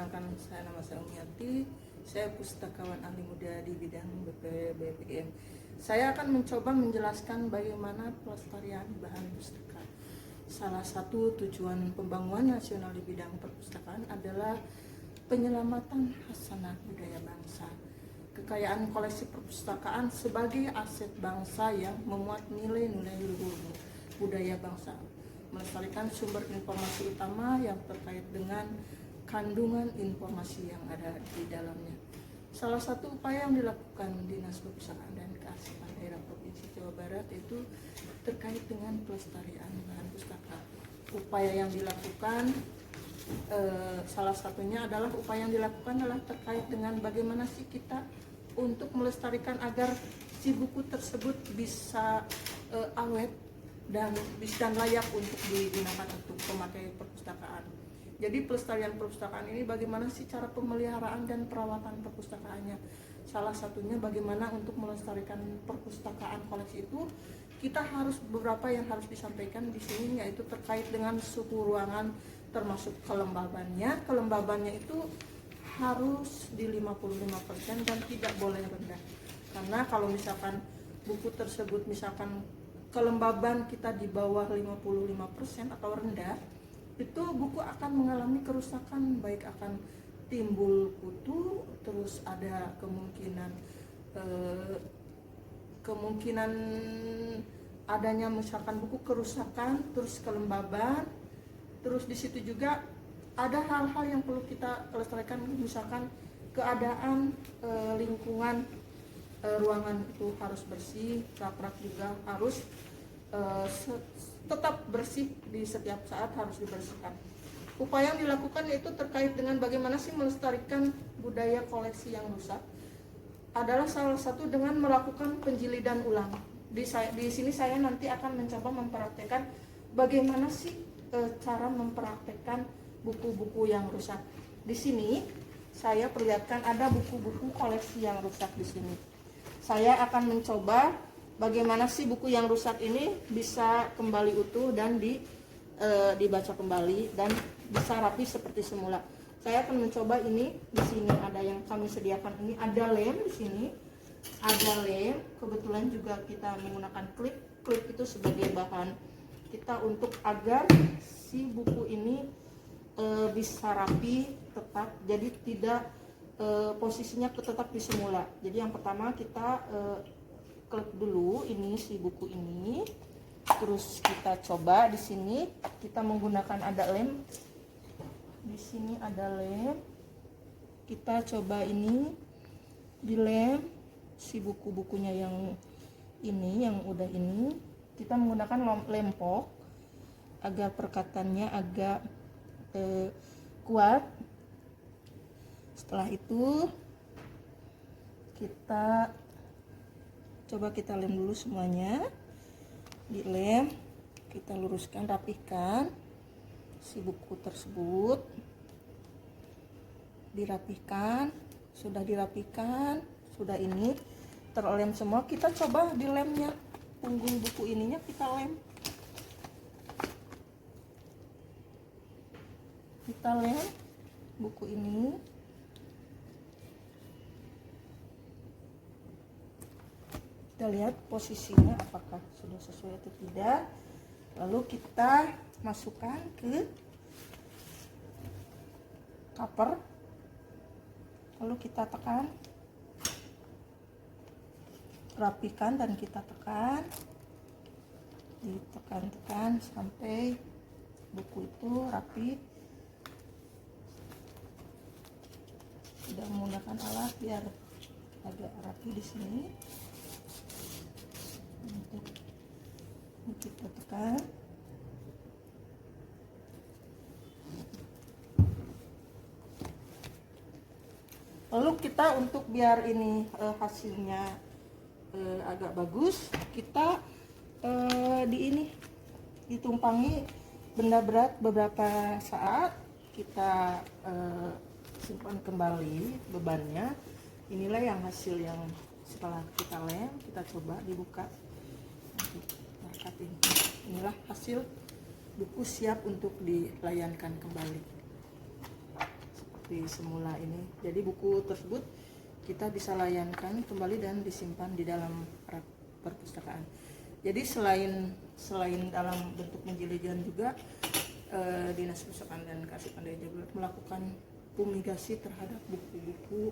Perkenalkan, nama saya Umiati. Saya pustakawan ahli muda di bidang BPBPM. Saya akan mencoba menjelaskan bagaimana pelestarian bahan pustaka. Salah satu tujuan pembangunan nasional di bidang perpustakaan adalah penyelamatan khasanah budaya bangsa. Kekayaan koleksi perpustakaan sebagai aset bangsa yang memuat nilai-nilai luhur budaya bangsa, melestarikan sumber informasi utama yang terkait dengan kandungan informasi yang ada di dalamnya. Salah satu upaya yang dilakukan Dinas Perpustakaan dan Kearsipan Daerah Provinsi Jawa Barat itu terkait dengan pelestarian bahan pustaka. Upaya yang dilakukan salah satunya adalah terkait dengan bagaimana sih kita untuk melestarikan agar si buku tersebut bisa awet dan layak untuk digunakan untuk pemakai perpustakaan. Jadi pelestarian perpustakaan ini bagaimana sih cara pemeliharaan dan perawatan perpustakaannya. Salah satunya bagaimana untuk melestarikan perpustakaan koleksi itu kita harus beberapa yang harus disampaikan di sini, yaitu terkait dengan suhu ruangan termasuk kelembabannya. Kelembabannya itu harus di 55% dan tidak boleh rendah. Karena kalau misalkan buku tersebut misalkan kelembaban kita di bawah 55% atau rendah, itu buku akan mengalami kerusakan, baik akan timbul kutu, terus ada kemungkinan adanya misalkan buku kerusakan, terus kelembaban, terus di situ juga ada hal-hal yang perlu kita lestarikan, misalkan keadaan lingkungan ruangan itu harus bersih, rak-rak juga harus tetap bersih, di setiap saat harus dibersihkan. Upaya yang dilakukan yaitu terkait dengan bagaimana sih melestarikan budaya koleksi yang rusak adalah salah satu dengan melakukan penjilidan ulang. Di sini saya nanti akan mencoba mempraktekkan bagaimana sih cara mempraktekkan buku-buku yang rusak. Di sini saya perlihatkan ada buku-buku koleksi yang rusak di sini. Saya akan mencoba bagaimana sih buku yang rusak ini bisa kembali utuh dan dibaca kembali dan bisa rapi seperti semula. Saya akan mencoba ini. Di sini ada yang kami sediakan, ini ada lem di sini. Ada lem, kebetulan juga kita menggunakan klip. Klip itu sebagai bahan kita untuk agar si buku ini bisa rapi tetap, jadi tidak posisinya tetap di semula. Jadi yang pertama kita klip dulu ini si buku ini, terus kita coba di sini kita menggunakan ada lem. Di sini ada lem, kita coba ini di lem si buku-bukunya yang ini, yang udah ini kita menggunakan lem pok agar perekatannya agak kuat. Setelah itu kita coba kita lem dulu semuanya. Di lem kita luruskan, rapihkan si buku tersebut, dirapihkan. Sudah dirapihkan, sudah ini terlem semua, kita coba di lemnya, punggung buku ininya kita lem. Kita lem buku ini. Kita lihat posisinya apakah sudah sesuai atau tidak. Lalu kita masukkan ke cover. Lalu kita tekan, rapikan dan kita tekan. Ditekan-tekan sampai buku itu rapi. Tidak menggunakan alat biar agak rapi di sini. Kita tekan. Lalu kita untuk biar ini hasilnya agak bagus, kita ditumpangi benda berat beberapa saat, kita simpan kembali bebannya. Inilah yang hasil yang setelah kita lem, kita coba dibuka. Inilah hasil buku siap untuk dilayankan kembali. seperti semula ini. Jadi buku tersebut kita bisa layankan kembali dan disimpan di dalam rak perpustakaan. Jadi selain dalam bentuk penjelajahan juga Dinas Perpustakaan dan Kearsipan Daerah Jawa Barat melakukan fumigasi terhadap buku-buku.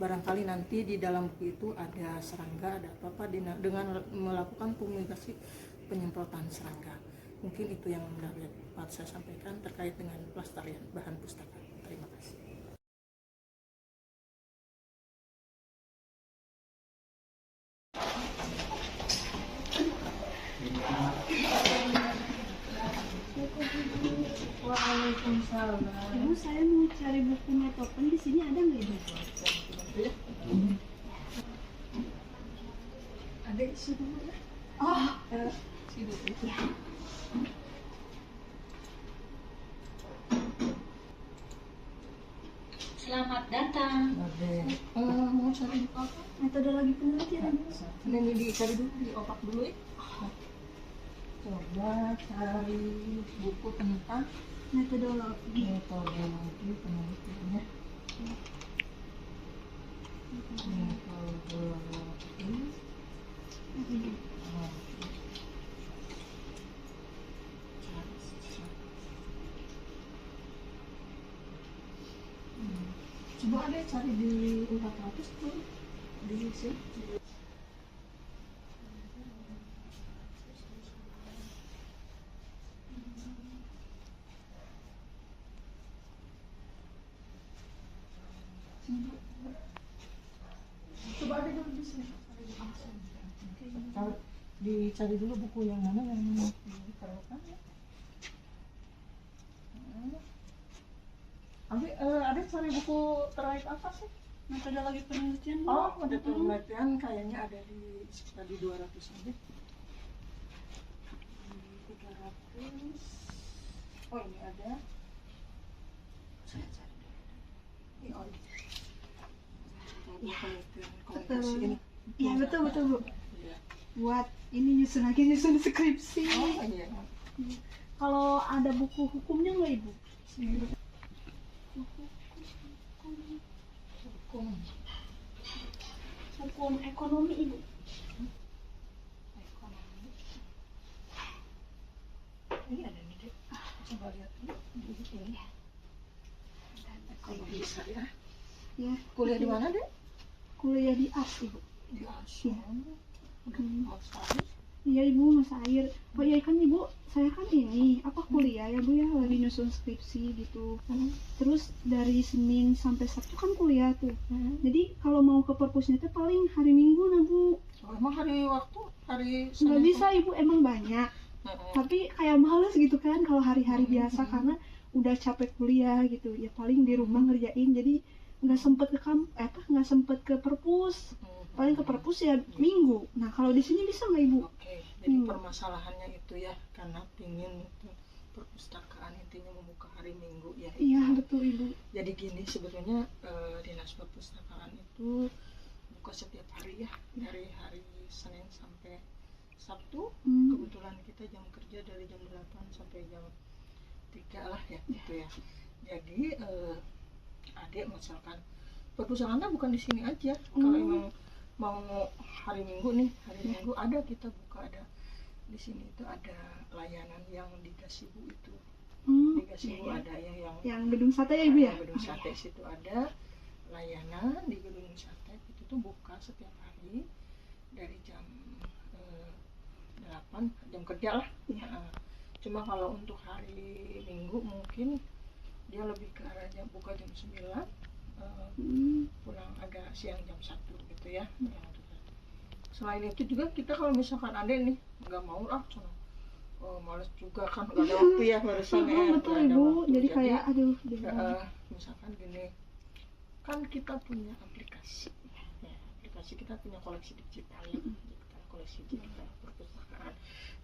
Barangkali nanti di dalam buku itu ada serangga, ada apa-apa, dengan melakukan fumigasi penyemprotan serangga. Mungkin itu yang dapat saya sampaikan terkait dengan pelestarian bahan pustaka. Terima kasih. Waalaikumsalam. Ibu, saya mau cari buku Metopen, di sini ada nggak Ibu? Ada isi dulu ya. Oh, Isi dulu. ya. Selamat datang. Ada. Mau cari buku apa? Metodologi penelitian. Ini dicari dulu, diopak dulu ya. Coba cari buku tentang Metodologi. metodologi penelitiannya. Metodologi. Coba ada cari di 400 tuh di sini. Coba ada dulu di sini. Dicari dulu buku yang mana yang diperlukan ya. Ada cari buku terkait apa sih? Metodologi penelitian. Oh, ada penelitian kayaknya ada di sekitar di 200 aja. 300. Oh, ini ada. Saya cari dulu. Ini oh. Ini penelitian komunikasi ini. Iya, betul Bu. Iya. Buat ini nyusun skripsi. Oh, iya. Kalau ada buku hukumnya nggak Ibu? Hukum ekonomi Ibu. Ekonomi. Ini ada nih, Dek. Coba lihat dulu. Ini. Ekonomi syariah. Ya. Kuliah di mana, Dek? Kuliah di AS Ibu. Di Asyam. Mas Faris. Iya Ibu, Mas Air. Oh iya kan Ibu, saya kan ini kuliah ya Bu ya, lagi nyusun skripsi gitu. Terus dari Senin sampai Sabtu kan kuliah tuh. Jadi kalau mau ke perpusnya itu paling hari Minggu nah Bu. Oh, emang hari Nggak Senin bisa Ibu, emang banyak. Tapi kayak males gitu kan kalau hari-hari biasa karena udah capek kuliah gitu. Ya paling di rumah ngerjain, jadi nggak sempet nggak sempet ke perpus. Paling ke perpus ya Minggu. Nah kalau di sini bisa nggak Ibu? Oke, jadi permasalahannya itu ya karena pingin itu perpustakaan intinya membuka hari Minggu ya. Iya betul Ibu. Jadi gini sebetulnya Dinas Perpustakaan itu buka setiap hari ya, dari hari Senin sampai Sabtu. Kebetulan kita jam kerja dari jam 8 sampai jam 3 lah ya gitu ya. Jadi adik misalkan perpustakaannya bukan di sini aja. Kalau emang mau hari Minggu nih, Minggu ada kita buka, ada di sini itu ada layanan yang di Gasibu itu. Di Gasibu ada yang gedung sate ya Ibu ya? Gedung sate situ ada layanan di gedung sate itu tuh buka setiap hari dari jam 8 jam kerja lah. Cuma kalau untuk hari Minggu mungkin dia lebih ke arah buka jam 9. Pulang agak siang jam 1 gitu ya. Selain itu juga kita kalau misalkan ada nih nggak mau lah, males juga kan nggak ada waktu ya barusan ya. Betul Ibu, jadi kayak aduh. Misalkan gini, kan kita punya aplikasi, ya, aplikasi kita punya koleksi digital ya, koleksi digital perpustakaan.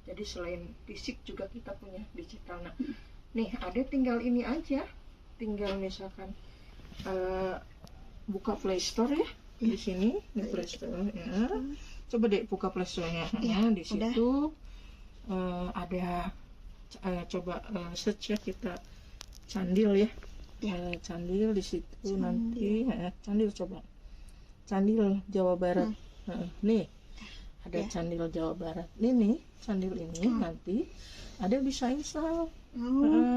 Jadi selain fisik juga kita punya digital. Nah, nih ada tinggal ini aja, tinggal misalkan buka Play Store ya di sini di Play Store ya. Coba deh buka Play Store-nya ya, di situ ada coba search ya kita Candil ya. Candil di situ nanti candil coba candil Jawa Barat. Nih ada candil Jawa Barat ini candil ini nanti ada bisa install.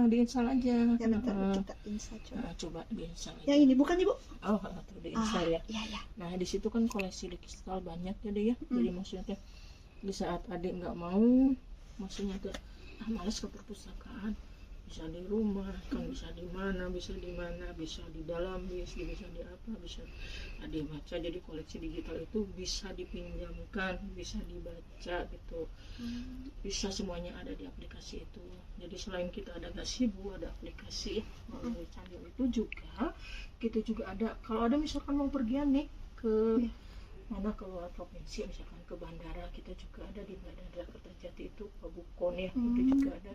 Diinstal aja. Ya bentar kita install coba diinstal aja. Yang ini bukan Ibu? Oh, tuh diinstal ya. Iya. Nah di situ kan koleksi digital banyak ya deh ya. Jadi maksudnya teh di saat adik nggak mau, maksudnya tuh malas ke perpustakaan, bisa di rumah kan, bisa di mana, bisa di dalam bis, bisa di apa, bisa adik baca. Jadi koleksi digital itu bisa dipinjamkan, bisa dibaca gitu, bisa semuanya ada di aplikasi itu. Jadi selain kita ada gazebo, ada aplikasi melalui candil itu juga kita juga ada. Kalau ada misalkan mau pergian nih ke mana, ke luar provinsi, misalkan ke bandara, kita juga ada di Bandara Kertajati itu Pak Bukon ya, itu juga ada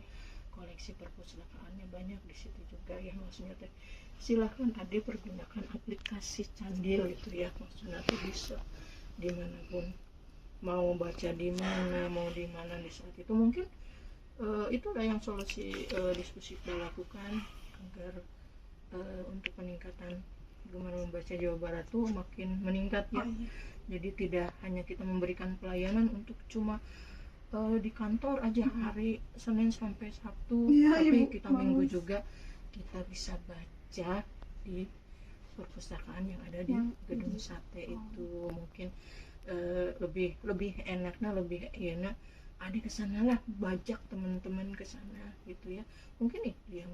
koleksi perpustakaannya banyak di situ juga ya. Maksudnya teh silahkan adik pergunakan aplikasi candil itu ya, maksudnya nanti bisa dimanapun, mau baca di mana, mau di mana di saat itu. Mungkin itulah yang solusi diskusi kita lakukan agar untuk peningkatan gemar membaca Jawa Barat tuh makin meningkat ya. Jadi tidak hanya kita memberikan pelayanan untuk cuma di kantor aja hari Senin sampai Sabtu, tapi kita Minggu juga kita bisa baca di perpustakaan yang ada di Gedung Sate itu. Mungkin lebih enaknya, lebih enak adik kesana lah, bajak teman-teman kesana gitu ya. Mungkin itu yang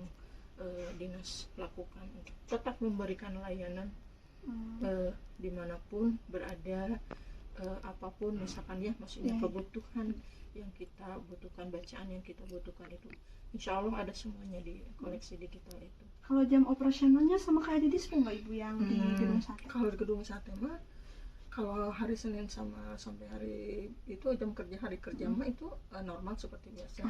dinas lakukan untuk tetap memberikan layanan dimanapun berada, apapun misalkan ya, maksudnya kebutuhan yang kita butuhkan, bacaan yang kita butuhkan itu insya Allah ada semuanya di koleksi digital itu. Kalau jam operasionalnya sama kayak di Dispo nggak Ibu yang di Gedung Sate? Kalau di Gedung Sate mah kalau hari Senin sampai hari itu jam kerja, hari kerja mah itu normal seperti biasa.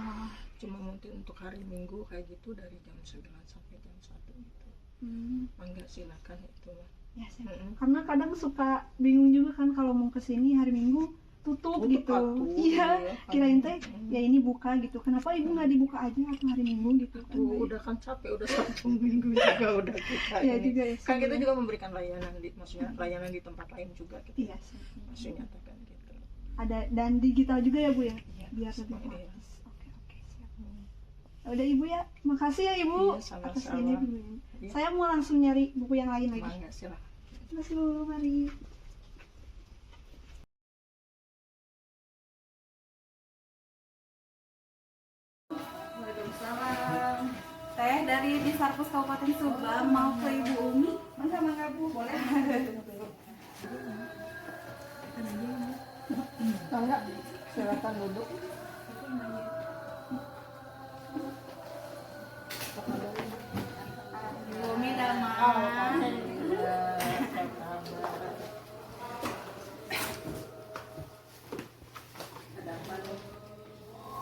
Cuma mungkin untuk hari Minggu kayak gitu dari jam 9 sampai jam 1 gitu. Mangga silakan itu mah. Ya, karena kadang suka bingung juga kan kalau mau kesini hari Minggu tutup gitu. Iya, kirain teh ya ini buka gitu. Kenapa Ibu nggak dibuka aja atau hari Minggu gitu kan? Udah kan capek, udah 1 minggu juga udah kita. Ya juga ya. Kan kita juga memberikan layanan maksudnya layanan di tempat lain juga gitu. Iya, maksudnya kan gitu. Ada dan digital juga ya Bu ya? Iya, biar lebih praktis. Iya. Oke, siap. Udah Ibu ya. Makasih ya Ibu. Iya, sama-sama. Atas ini dulu. Iya. Saya mau langsung nyari buku yang lain lagi. Mangga silakan. Terima kasih Bu, mari. Waalaikumsalam. Teh dari Disarpus Kabupaten Subang mau ke Ibu Umi. Mangga Bu, boleh? Mangga, silakan duduk. Ibu Umi damai.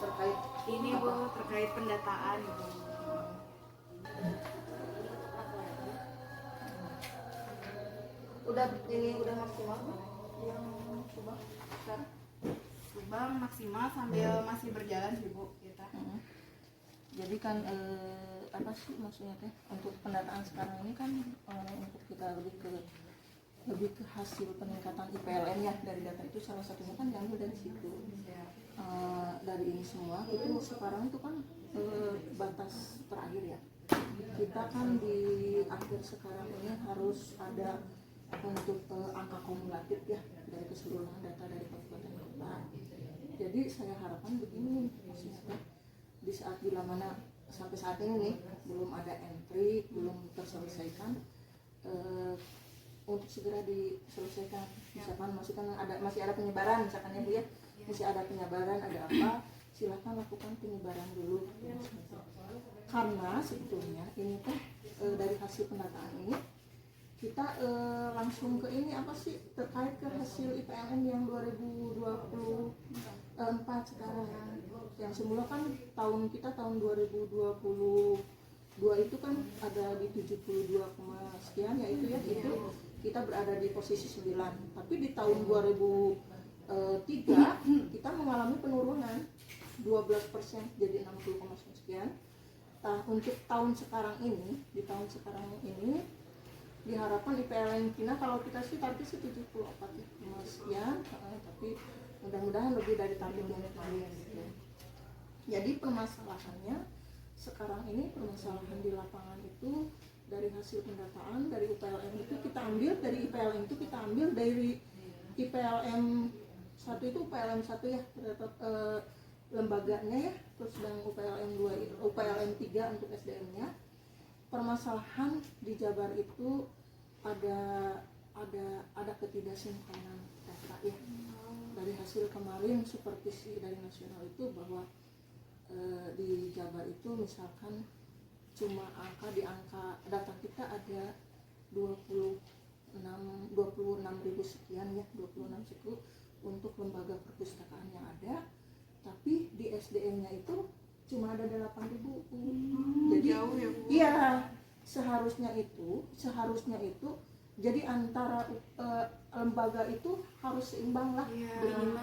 Terkait Ini Bu terkait pendataan Ibu. udah maksimal yang coba sekarang. Subang maksimal sambil masih berjalan Ibu kita. Jadi kan apa sih maksudnya teh untuk pendataan sekarang ini kan untuk kita lebih ke hasil peningkatan IPLN ya, dari data itu salah satunya kan diambil dari situ. Dari ini semua itu sekarang itu kan batas terakhir ya, kita kan di akhir sekarang ini harus ada untuk angka kumulatif ya dari keseluruhan data dari kabupaten kota. Jadi saya harapkan begini, maksudnya di saat bila mana sampai saat ini nih belum ada entry, belum terselesaikan, untuk segera diselesaikan. Misalkan masih ada penyebaran, misalkan ya Bu ya, masih ada penyebaran, ada apa, silakan lakukan penyebaran dulu. Karena sebetulnya ini teh dari hasil pendataan ini kita langsung ke ini apa sih terkait ke hasil IPLN yang 2024 sekarang. Yang semula kan tahun 2022 itu kan ada di 72, sekian ya itu ya, itu kita berada di posisi 9. Tapi di tahun 2003 kita mengalami penurunan 12%, jadi 60, sekian. untuk tahun sekarang ini, di tahun sekarang ini diharapkan IPLN Cina kalau kita sih target sih 74 sekian, tapi mudah-mudahan lebih dari target yang kemarin gitu. Jadi permasalahannya sekarang ini, permasalahan di lapangan itu dari hasil pendataan dari UPLM itu kita ambil, dari IPLN itu kita ambil dari IPLM 1 itu UPLM 1 ya, lembaganya ya, terus dan UPLM 2 itu UPLM 3 untuk SDM-nya. Permasalahan di Jabar itu ada ketidaksinkronan data ya. Dari hasil kemarin supervisi dari nasional itu bahwa di Jabar itu misalkan cuma di angka data kita ada 26.000 sekian ya, 26 situ untuk lembaga perpustakaan yang ada, tapi di SDM-nya itu cuma ada 8.000. Jadi jauh ya, Bu. Iya, seharusnya itu jadi antara lembaga itu harus seimbang lah. Iya, dengan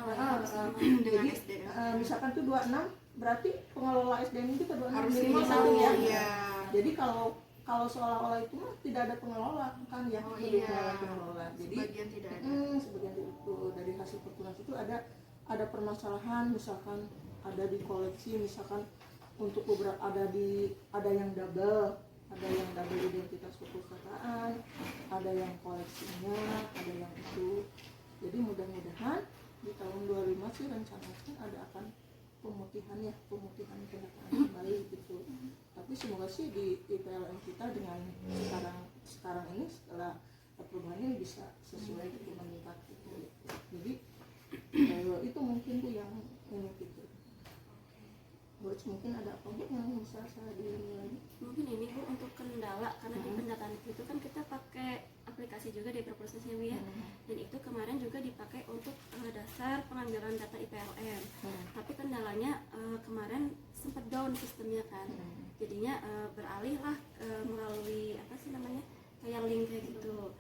dengan jadi SDM. misalkan tuh 26 berarti pengelola SDM itu 26 Harus minimal seimbang, satu ya. iya. Jadi kalau seolah-olah itu mah tidak ada pengelola kan ya, Oh, tidak iya. ada pengelola. Jadi Sebagian tidak ada. sebagian itu dari hasil perkuliahan itu ada permasalahan, misalkan ada di koleksi, misalkan untuk beberapa ada yang double identitas perpustakaan, ada yang koleksinya, ada yang itu. Jadi mudah-mudahan di tahun 25 sih rencanakan ada akan pemutihan pendataan kembali gitu. Tapi semoga sih di IPLN kita dengan sekarang ini setelah perubahannya bisa sesuai gitu, meningkat gitu. Jadi itu mungkin tuh yang ini gitu. Terus mungkin ada apa Bu yang bisa saya diulangi lagi? Mungkin ini Bu untuk kendala, karena di pendataan itu kan kita pakai aplikasi juga di perprosesnya Bu ya. Dan itu kemarin juga dipakai untuk dasar pengambilan data IPLN. Tapi kendalanya kemarin sempat down sistemnya kan. Jadinya beralih lah melalui apa sih namanya, kayak link kayak gitu.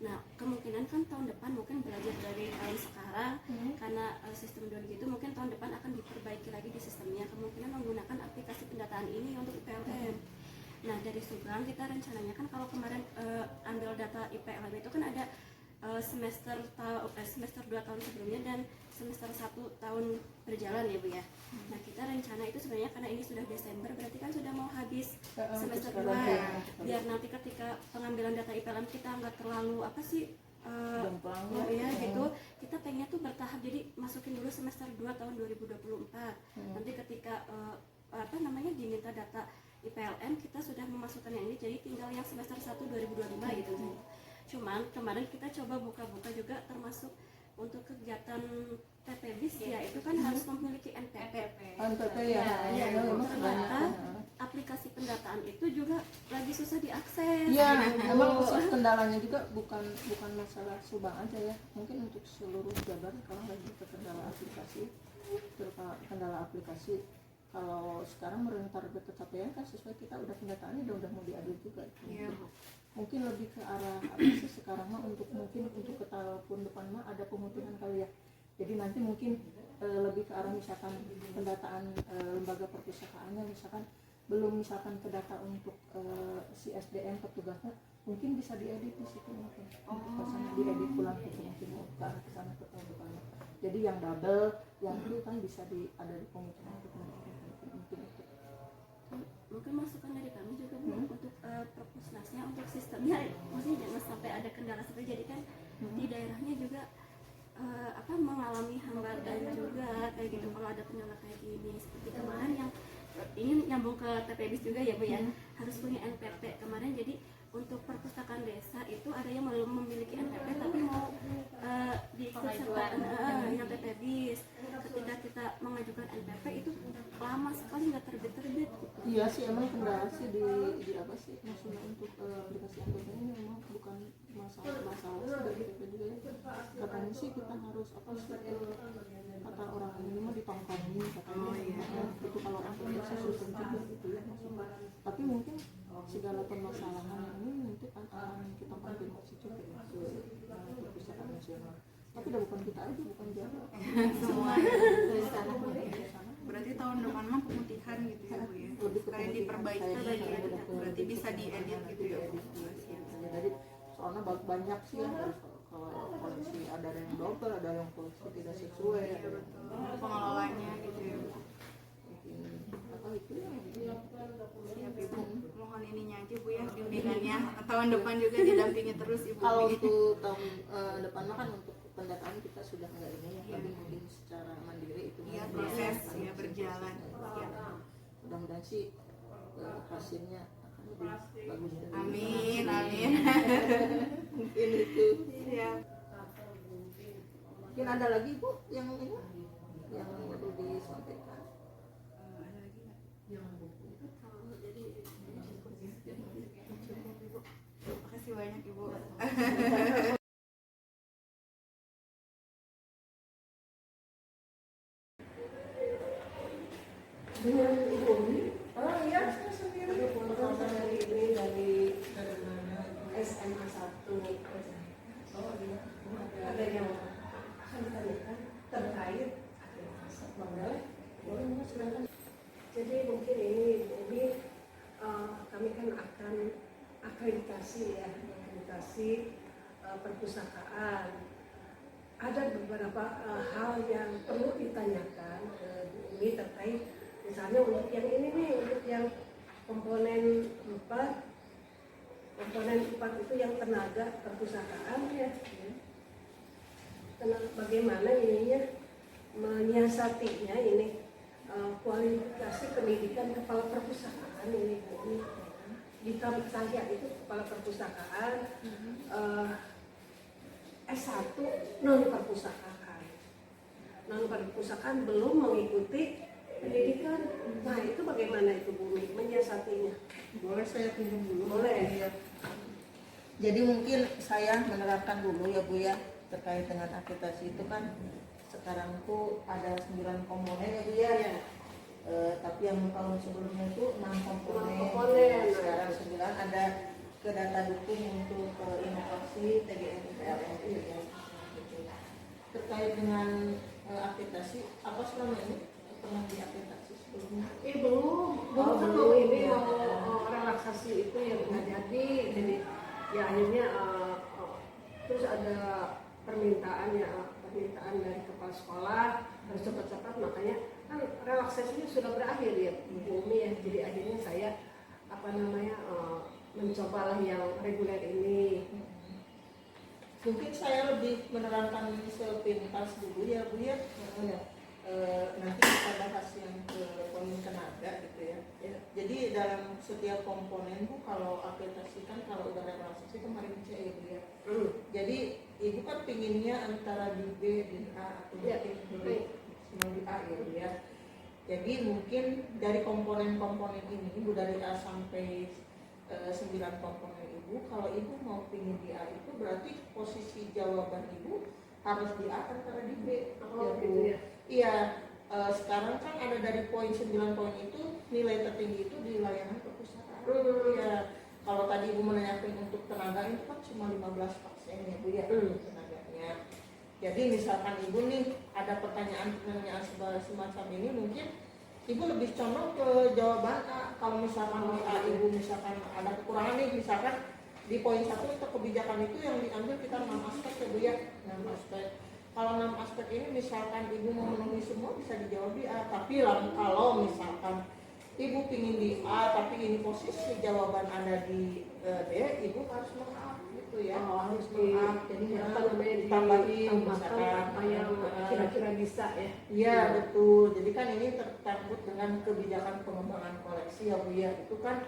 Nah kemungkinan kan tahun depan mungkin belajar dari tahun sekarang, karena sistem down gitu mungkin tahun depan akan diperbaiki lagi di sistemnya, kemungkinan menggunakan aplikasi pendataan ini untuk IPLN. Nah dari Subang kita rencananya kan kalau kemarin ambil data IPLN itu kan ada semester 2 tahun sebelumnya dan semester 1 tahun berjalan ya Bu ya. Nah kita rencana itu sebenarnya karena ini sudah Desember, berarti kan sudah mau habis semester 2 ya. biar nanti ketika pengambilan data IPLN kita nggak terlalu apa sih Jomplang ya gitu, kita pengennya tuh bertahap, jadi masukin dulu semester 2 tahun 2024. Nanti ketika apa namanya diminta data IPLN kita sudah memasukkan yang ini, jadi tinggal yang semester 1 2025 gitu. Cuman kemarin kita coba buka-buka juga termasuk untuk kegiatan TPBIS ya, itu kan harus memiliki NPP. NPP ya. Ya, memang ternyata kebanyakan. aplikasi pendataan itu juga lagi susah diakses. Iya, emang kendalanya juga bukan masalah Subang aja ya. Mungkin untuk seluruh Jabar sekarang lagi kendala aplikasi. Kendala aplikasi. Kalau sekarang merentar kecapean kan sesuai kita udah pendataannya udah mau diadu juga. Iya, Bu. Mungkin lebih ke arah apa sih sekarang mah untuk ke tahun depan mah ada pemutihan kali ya. Jadi nanti mungkin lebih ke arah misalkan pendataan lembaga perpustakaannya misalkan belum misalkan ke data untuk si SDM petugasnya mungkin bisa diedit di situ mungkin. Ke sana diedit pulang gitu mungkin ke arah ke sana ke tahun depan. Jadi yang double yang itu kan bisa ada di pemutihan mungkin itu. Mungkin masukan dari kami juga Bu, untuk propusnasnya, untuk sistemnya maksudnya jangan sampai ada kendala seperti jadi kan di daerahnya juga apa mengalami hambatan juga kayak gitu kalau ada kendala kayak gini, seperti kemarin yang ini nyambung ke TPBIS juga ya Bu ya, harus punya NPP kemarin. Jadi untuk perpustakaan desa itu ada yang belum memiliki NPP tapi mau diikutsertakan yang TPBIS. Ketika kita mengajukan NPP itu lama sekali nggak terbit gitu. Iya sih emang kendala sih di apa sih maksudnya untuk aplikasi NPP ini memang bukan masalah sih dari TPP juga ya. Katanya sih kita harus apa sih kata orang ini mah ditongkrongi katanya. Itu kalau orang biasa susah juga gitu ya maksudnya. Tapi mungkin segala permasalahan ini nanti akan kita konfirmasi juga ke perpustakaan nasional. Tapi udah bukan kita aja, bukan Jawa. Semua dari sana. Berarti tahun depan mah pemutihan gitu ya Bu ya. Lebih ke Kayak yang diperbaiki berarti bisa diedit gitu ya Bu. Jadi soalnya banyak sih ya, kalau koleksi ada yang double, ada yang koleksi tidak sesuai, ada yang Pengelolanya gitu ya Bu. apa itu ya. Siap Ibu, mohon ininya aja Bu ya, bimbingannya tahun depan juga didampingi terus Ibu. Kalau untuk tahun depan mah kan untuk pendataan kita sudah enggak ini ya, tapi mungkin secara mandiri itu Iya, kan proses akan ya berjalan. Ya. mudah-mudahan sih hasilnya akan lebih bagus dari Amin, amin. mungkin itu. Siap. Mungkin ada lagi Bu yang ini yang perlu disampaikan. Makasih banyak Ibu. Dengan Ibu Umi? Oh iya, saya sendiri. Dari mana? SMA 1. Oh iya. Ada yang ditanyakan terkait boleh? Boleh Mas, silakan. Jadi mungkin ini kami kan akan akreditasi ya, akreditasi perpustakaan. Ada beberapa hal yang perlu ditanyakan ke Bu Umi terkait misalnya untuk yang ini nih, untuk yang komponen 4 itu yang tenaga perpustakaan ya. Bagaimana ininya menyiasatinya ini kualifikasi pendidikan kepala perpustakaan ini Bu Umi. Jika saya itu kepala perpustakaan S1 non perpustakaan belum mengikuti pendidikan. Nah itu bagaimana itu Bu Umi menyiasatinya? Boleh saya pinjam dulu? Boleh. Iya. Jadi mungkin saya menerapkan dulu ya Bu ya, terkait dengan akreditasi itu kan sekarang tuh ada 9 komponen ya Bu ya. Tapi yang tahun sebelumnya itu 6 komponen. Sekarang 9 ada ke data dukung untuk inovasi TGN IPLN ya. Terkait dengan akreditasi, apa selama ini pernah diakreditasi sebelumnya? Belum kan mau ini mau relaksasi itu yang nggak jadi ya akhirnya terus ada permintaan dari kepala sekolah harus cepat-cepat, makanya kan relaksasinya sudah berakhir ya Bu Umi ya, jadi akhirnya saya mencobalah yang reguler ini. Mungkin saya lebih menerangkan sepintas dulu ya Bu ya. Nanti kita bahas yang ke poin tenaga gitu ya. Jadi dalam setiap komponen Bu, kalau akreditasi kan kalau udah relaksasi kemarin C ya Bu ya. Jadi Ibu kan pinginnya antara di B, di A atau di A ya Bu ya. Jadi mungkin dari komponen-komponen ini Bu, dari A sampai 9 komponen Ibu, kalau Ibu mau pingin di A itu berarti posisi jawaban Ibu harus di A antara di B. Gitu ya. Iya, sekarang kan ada dari poin 9 poin itu nilai tertinggi itu di layanan perpustakaan. Iya, kalau tadi Ibu menanyakan untuk tenaga itu kan cuma 15% ya Bu ya tenaganya. Jadi misalkan Ibu nih ada pertanyaan semacam ini, mungkin Ibu lebih condong ke jawaban A. Kalau misalkan di A Ibu misalkan ada kekurangan nih, misalkan di poin 1 untuk kebijakan itu yang diambil kita 6 aspek ya Bu ya, 6 aspek. Kalau 6 aspek ini misalkan Ibu mau memenuhi semua bisa dijawab di A. Tapi kalau misalkan Ibu pingin di A tapi ini posisi jawaban Anda di D, Ibu harus meng-up gitu ya. Harus meng-up, jadi ditambahin misalkan apa yang kira-kira bisa ya. Iya betul, jadi kan ini terkait dengan kebijakan pengembangan koleksi ya Bu ya. Itu kan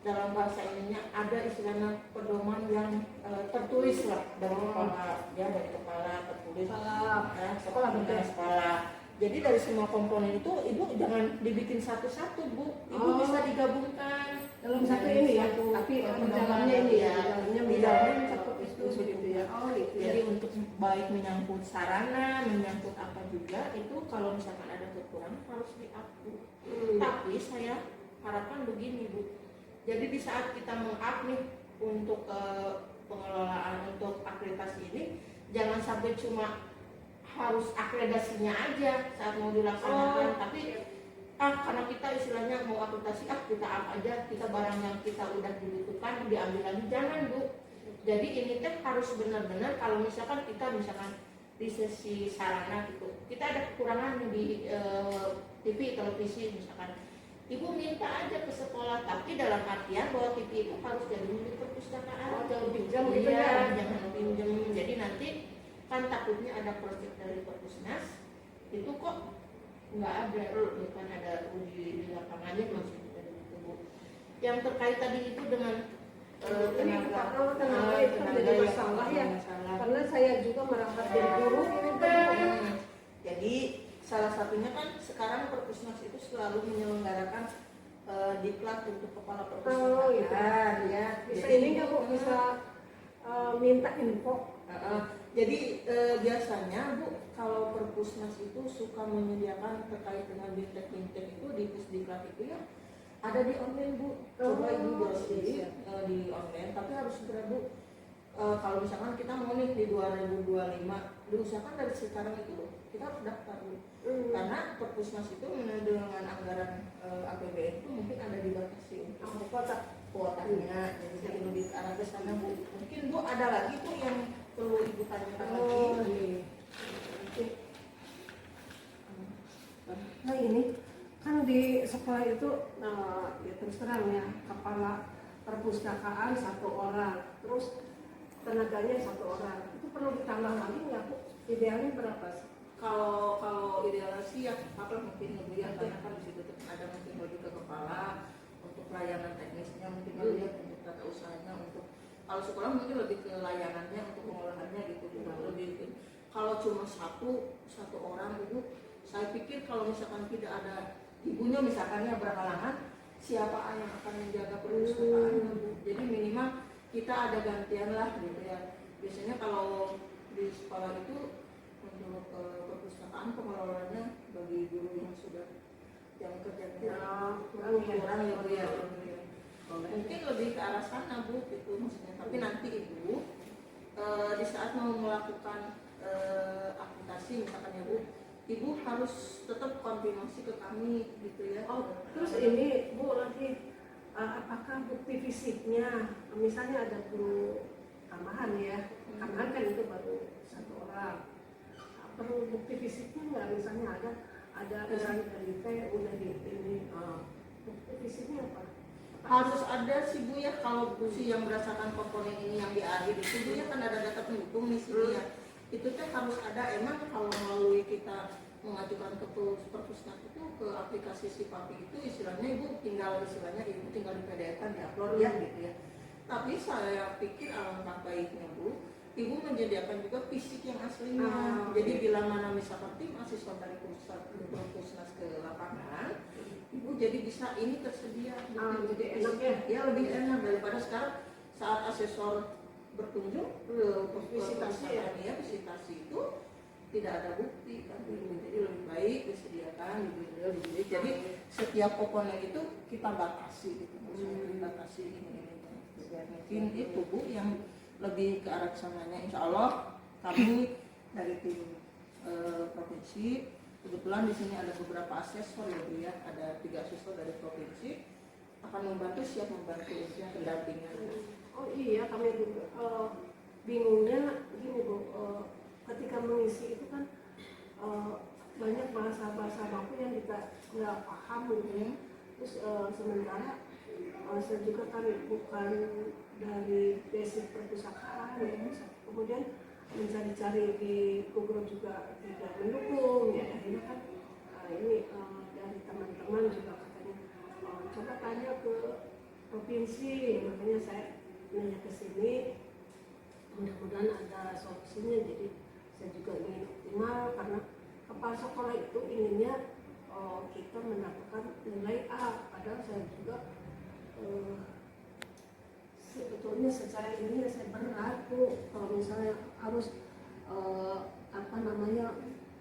dalam bahasa ininya ada istilahnya pedoman yang tertulis lah dari kepala ya, dari kepala tertulis kepala. Jadi dari semua komponen itu Ibu jangan dibikin satu-satu Bu, Ibu bisa digabungkan Dalam satu ini ya, tapi di dalamnya ini ya, di dalamnya mencakup itu gitu ya. Gitu Jadi untuk baik menyangkut sarana, menyangkut apa juga itu kalau misalkan ada kekurangan harus diatur. Tapi saya harapkan begini Bu. Jadi di saat kita meng-up nih untuk pengelolaan untuk akreditasi ini, jangan sampai cuma harus akreditasinya aja saat mau dilaksanakan, tapi karena kita istilahnya mau amputasi kita up aja, kita barang yang kita udah dibutuhkan diambil lagi, jangan Bu. Jadi ini teh harus benar-benar kalau misalkan kita di sesi sarana gitu, kita ada kekurangan di TV, televisi misalkan, Ibu minta aja ke sekolah, tapi dalam artian bahwa TV itu harus jadi milik perpustakaan. jangan pinjam gitu Iya, ya. jangan pinjam. Jadi nanti kan takutnya ada proyek dari Perpusnas itu kok nggak ada, bukan ada uji di lapangannya maksudnya gitu Bu. Yang terkait tadi itu dengan Ini tenaga itu menjadi masalah ya, karena saya juga merasa jadi guru ini tuh. Jadi salah satunya kan sekarang Perpusnas itu selalu menyelenggarakan diklat untuk kepala Oh iya, perpustakaan ya. Bisa Jadi, ini nggak Bu, bisa minta info. Jadi biasanya Bu, kalau Perpusnas itu suka menyediakan terkait dengan bintek-bintek itu di pusdiklat itu ya ada di online Bu. Coba Ibu browsing di online, tapi harus segera Bu. Kalau misalkan kita mau nih di 2025, diusahakan dari sekarang itu kita harus daftar Bu. Karena Perpusnas itu dengan anggaran APBN itu mungkin ada dibatasi untuk kuotanya, jadi saya lebih ke arah ke sana Bu. Mungkin Bu ada lagi tuh yang perlu Ibu tanyakan lagi. Nah ini kan di sekolah itu ya terus terang ya, kepala perpustakaan 1 orang, terus tenaganya 1 orang. Itu perlu ditambah lagi nggak Bu? Idealnya berapa sih? Kalau idealnya sih ya apa mungkin lebih ya, karena kan di situ ada mungkin lebih ke kepala untuk layanan teknisnya, mungkin lebih untuk tata usahanya, untuk kalau sekolah mungkin lebih ke layanannya, untuk pengolahannya gitu. Lebih kalau cuma satu orang itu, saya pikir kalau misalkan tidak ada ibunya misalkan ya berhalangan, siapa yang akan menjaga perpustakaan? Jadi minimal kita ada gantian lah gitu ya. Biasanya kalau di sekolah itu untuk perpustakaan pengelolanya bagi guru yang sudah yang kerjanya kurang ya Bu ya. Mungkin lebih ke arah sana Bu gitu maksudnya. Tapi nanti Ibu di saat mau melakukan aplikasi misalkan ya Bu, Ibu harus tetap konfirmasi ke kami gitu ya. Terus ini Bu lagi apakah bukti fisiknya, misalnya ada guru tambahan ya, tambahan kan itu baru 1 orang, perlu bukti fisiknya nggak? Misalnya ada orang dari udah di ini, bukti fisiknya apa? Harus ada sih Bu ya, kalau si yang berdasarkan komponen ini yang di akhir itu Bu ya kan ada data pendukung nih sini ya. Itu teh harus ada. Emang kalau melalui kita mengajukan ke Perpusnas itu ke aplikasi si Papi itu istilahnya Ibu tinggal di PDF kan diupload ya gitu ya. Tapi saya pikir alangkah baiknya Bu, Ibu menyediakan juga fisik yang aslinya. Jadi bila mana misalkan tim mahasiswa dari Perpusnas ke lapangan, Ibu jadi bisa ini tersedia. Jadi enak ya? Ya lebih enak daripada sekarang saat asesor berkunjung ke visitasi ya, visitasi itu tidak ada bukti kan. Jadi lebih baik disediakan di jadi setiap komponen itu kita batasi gitu, batasi ini mungkin itu Bu yang lebih ke arah sananya. Insya Allah kami dari tim provinsi kebetulan di sini ada beberapa asesor ya Bu ya, ada 3 asesor dari provinsi akan membantu, siap membantu pendampingan. Oh iya, kami juga bingungnya gini Bu, ketika mengisi itu kan banyak bahasa-bahasa baku yang kita nggak paham gitu ya. Terus sementara saya juga kan bukan dari basic perpustakaan ya. Kemudian mencari-cari di Google juga tidak mendukung ya. Akhirnya kan ini dari teman-teman juga katanya coba tanya ke provinsi, makanya saya nanya ke sini, mudah-mudahan ada solusinya. Jadi saya juga ingin optimal karena kepala sekolah itu inginnya kita mendapatkan nilai A, padahal saya juga sebetulnya secara ini saya berat tuh kalau misalnya harus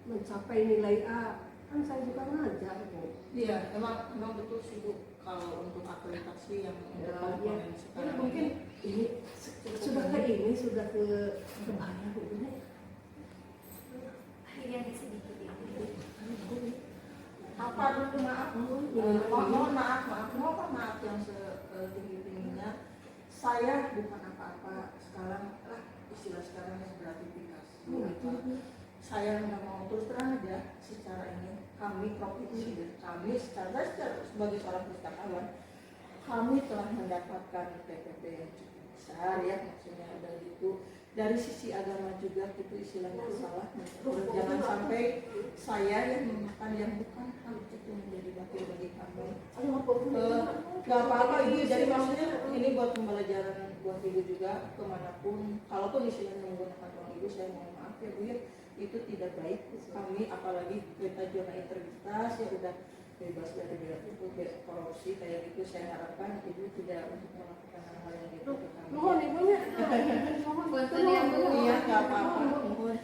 mencapai nilai A, kan saya juga ngajar Bu. Iya, emang betul sih Bu, kalau untuk akreditasi yang untuk komponen sekarang Ya, mungkin ini sudah ke kebayang ini. Iya sedikit ya. apa dulu maaf mohon maaf saya bukan apa-apa sekarang lah, istilah sekarang gratifikasi gitu. Saya nggak mau, terus terang aja secara ini kami provinsi dan kami secara sebagai seorang pustakawan kami telah mendapatkan PPP yang cukup besar ya, maksudnya ada gitu. Dari sisi agama juga itu istilahnya salah. Jangan sampai saya yang memakan yang bukan hal itu menjadi batil bagi kami. Gak apa-apa ibu, jadi maksudnya ini buat pembelajaran buat ibu juga kemanapun. Kalaupun istilahnya menggunakan uang ibu, saya mohon maaf ya bu ya, itu tidak baik kami, apalagi kita zona integritas ya udah bebas dari itu korupsi kayak gitu. Saya harapkan ibu tidak untuk melakukan hal-hal yang gitu ke kami. Mohon ibunya. Mohon bantuan ya Bu. Iya, nggak apa-apa. Mohon.